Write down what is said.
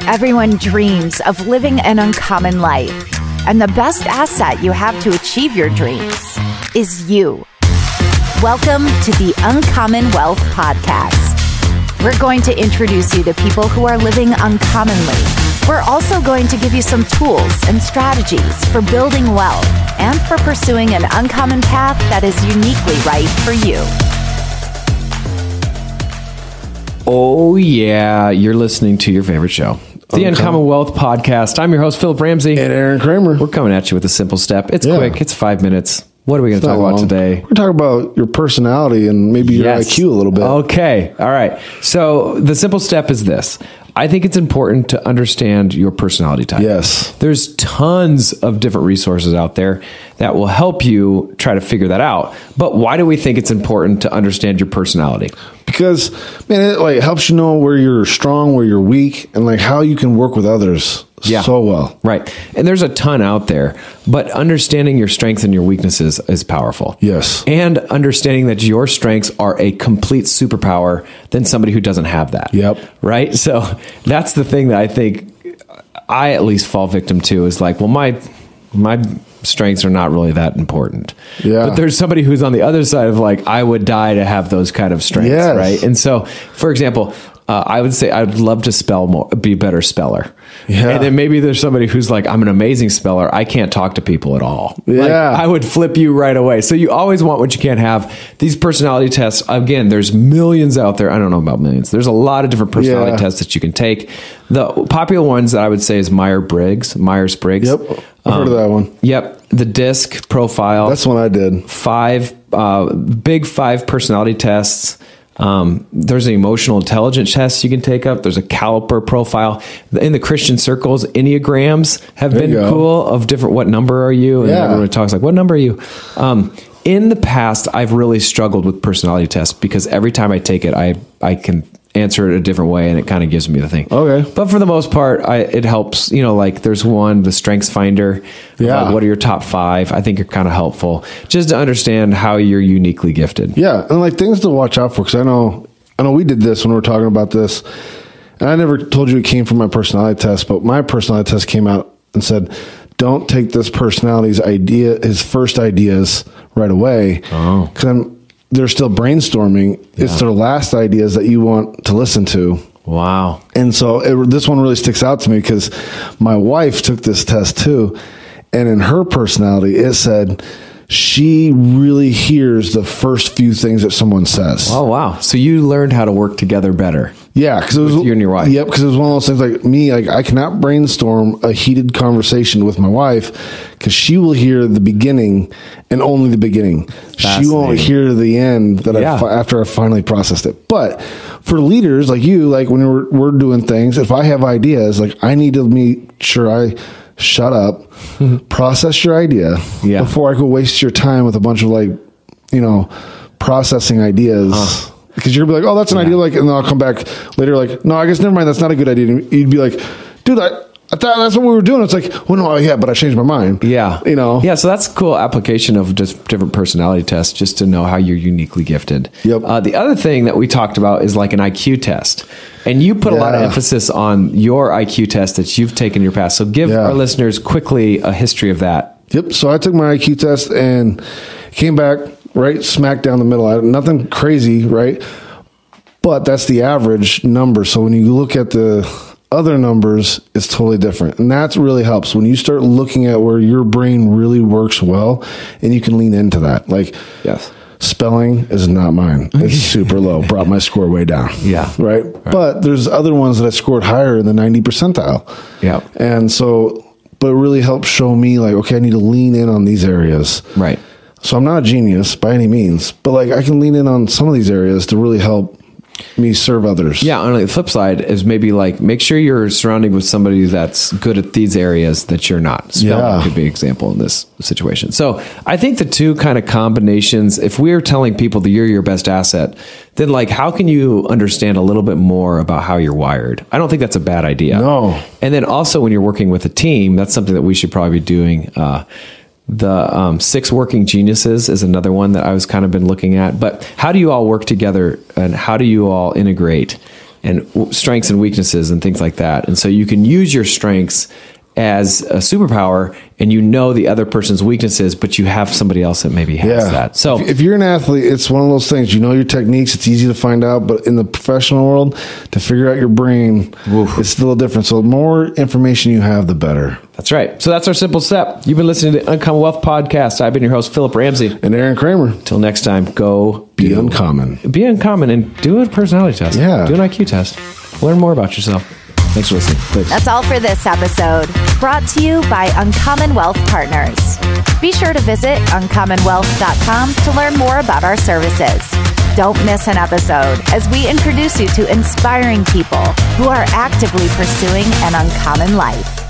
Everyone dreams of living an uncommon life, and the best asset you have to achieve your dreams is you. Welcome to the Uncommon Wealth Podcast. We're going to introduce you to people who are living uncommonly. We're also going to give you some tools and strategies for building wealth and for pursuing an uncommon path that is uniquely right for you. Oh, yeah. You're listening to your favorite show, the Uncommon Wealth Podcast. I'm your host, Philip Ramsey. And Aaron Kramer. We're coming at you with a simple step. It's quick. It's 5 minutes. What are we going to talk about today? We're talking about your personality and maybe your IQ a little bit. Okay. All right. So the simple step is this. I think it's important to understand your personality type. Yes. There's tons of different resources out there that will help you try to figure that out. But why do we think it's important to understand your personality? Because, man, it helps you know where you're strong, where you're weak, and how you can work with others so well. Right. And there's a ton out there, but understanding your strengths and your weaknesses is powerful. Yes. And understanding that your strengths are a complete superpower than somebody who doesn't have that. Yep. Right. So that's the thing that I think I at least fall victim to is my strengths are not really that important. Yeah. But there's somebody who's on the other side of I would die to have those kind of strengths. Yes. Right. And so, for example, I would say I'd love to spell more, be a better speller. Yeah. And then maybe there's somebody who's I'm an amazing speller. I can't talk to people at all. Yeah. I would flip you right away. So you always want what you can't have. These personality tests, again, there's millions out there. I don't know about millions. There's a lot of different personality tests that you can take. The popular ones that I would say is Myers-Briggs. Yep. I've heard of that one. Yep. The DISC profile. That's one I did. 5 big 5 personality tests. There's an emotional intelligence test you can take up. There's a caliper profile. In the Christian circles, Enneagrams have been cool of different, what number are you? And everyone talks what number are you? In the past, I've really struggled with personality tests because every time I take it, I can answer it a different way and it kind of gives me the thing. Okay. But for the most part, it helps, there's one, the Strengths Finder. Yeah. What are your top 5? I think are kind of helpful just to understand how you're uniquely gifted. Yeah. And things to watch out for. Cause I know we did this when we were talking about this and I never told you it came from my personality test, but my personality test came out and said, don't take this personality's his first ideas right away. Oh. Cause they're still brainstorming. Yeah. It's their last ideas that you want to listen to. Wow. And so this one really sticks out to me because my wife took this test too. And in her personality, it said she really hears the first few things that someone says. Oh, wow. So you learned how to work together better. Yeah. Because it was you and your wife. Yep. Because it was one of those things I cannot brainstorm a heated conversation with my wife because she will hear the beginning and only the beginning. She won't hear the end that after I finally processed it. But for leaders like you, when we're doing things, if I have ideas, I need to make sure I shut up, process your idea before I go waste your time with a bunch of processing ideas. Because you're gonna be oh, that's an idea. And then I'll come back later. No, I guess never mind. That's not a good idea. And you'd be dude, I thought that's what we were doing. It's well, no, yeah, but I changed my mind. Yeah. Yeah. So that's a cool application of just different personality tests, just to know how you're uniquely gifted. Yep. The other thing that we talked about is an IQ test. And you put a lot of emphasis on your IQ test that you've taken in your past. So give our listeners quickly a history of that. Yep. So I took my IQ test and came back right smack down the middle. Nothing crazy, right? But that's the average number. So when you look at the other numbers, it's totally different. And that really helps when you start looking at where your brain really works well and you can lean into that. Spelling is not mine. It's super low. Brought my score way down. Yeah. Right? But there's other ones that I scored higher in the 90 percentile. Yeah. And so, but it really helps show me okay, I need to lean in on these areas. Right. So I'm not a genius by any means, but I can lean in on some of these areas to really help me serve others. Yeah. On the flip side is maybe make sure you're surrounding with somebody that's good at these areas that you're not. Spelling could be an example in this situation. So I think the two kind of combinations, if we're telling people that you're your best asset, then how can you understand a little bit more about how you're wired? I don't think that's a bad idea. No. And then also when you're working with a team, that's something that we should probably be doing. The 6 working geniuses is another one that I was kind of been looking at. But how do you all work together and how do you all integrate and strengths and weaknesses and things like that. And so you can use your strengths as a superpower, and you know the other person's weaknesses, but you have somebody else that maybe has that. So if you're an athlete, it's one of those things, you know your techniques, it's easy to find out, but in the professional world, to figure out your brain, it's still different. So the more information you have, the better. That's right. So that's our simple step. You've been listening to the Uncommon Wealth Podcast. I've been your host, Philip Ramsey. And Aaron Kramer. Till next time, go be uncommon. Be uncommon and do a personality test. Yeah. Do an IQ test. Learn more about yourself. Thanks for listening. Thanks. That's all for this episode. Brought to you by Uncommon Wealth Partners. Be sure to visit uncommonwealth.com to learn more about our services. Don't miss an episode as we introduce you to inspiring people who are actively pursuing an uncommon life.